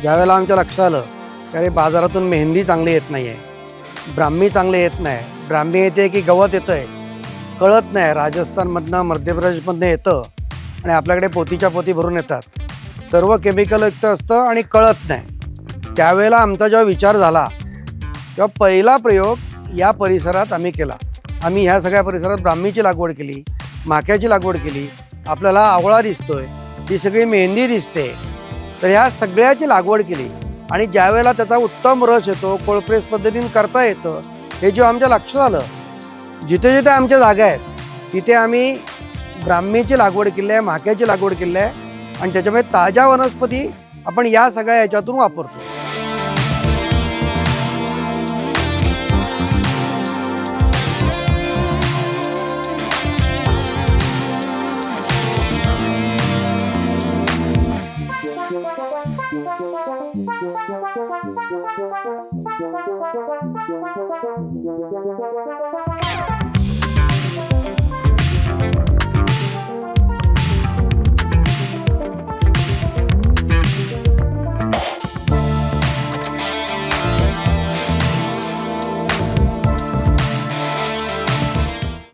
ज्यावेळेला आमच्या लक्षात आलं की अरे बाजारातून मेहंदी चांगली येत नाही आहे, ब्राह्मी चांगले येत नाही, ब्राह्मी येते की गवत येतं आहे कळत नाही, राजस्थानमधनं मध्य प्रदेशमधनं येतं आणि आपल्याकडे पोतीच्या पोती भरून येतात, सर्व केमिकलयुक्त असतं आणि कळत नाही। त्यावेळेला आमचा जेव्हा विचार झाला तेव्हा पहिला प्रयोग या परिसरात आम्ही केला। आम्ही ह्या सगळ्या परिसरात ब्राह्मीची लागवड केली, माक्याची लागवड केली, आपल्याला आवळा दिसतोय, ही सगळी मेहंदी दिसते, तर ह्या सगळ्याची लागवड केली आणि ज्यावेळेला त्याचा उत्तम रस येतो, कोल्ड प्रेस पद्धतीने करता येतं, हे जेव्हा आमच्या लक्षात आलं, जिथे जिथे आमच्या जागा आहेत तिथे आम्ही ब्राह्मीची लागवड केली आहे, माक्याची लागवड केली आहे आणि त्याच्यामुळे ताज्या वनस्पती आपण या सगळ्या ह्याच्यातून वापरतो।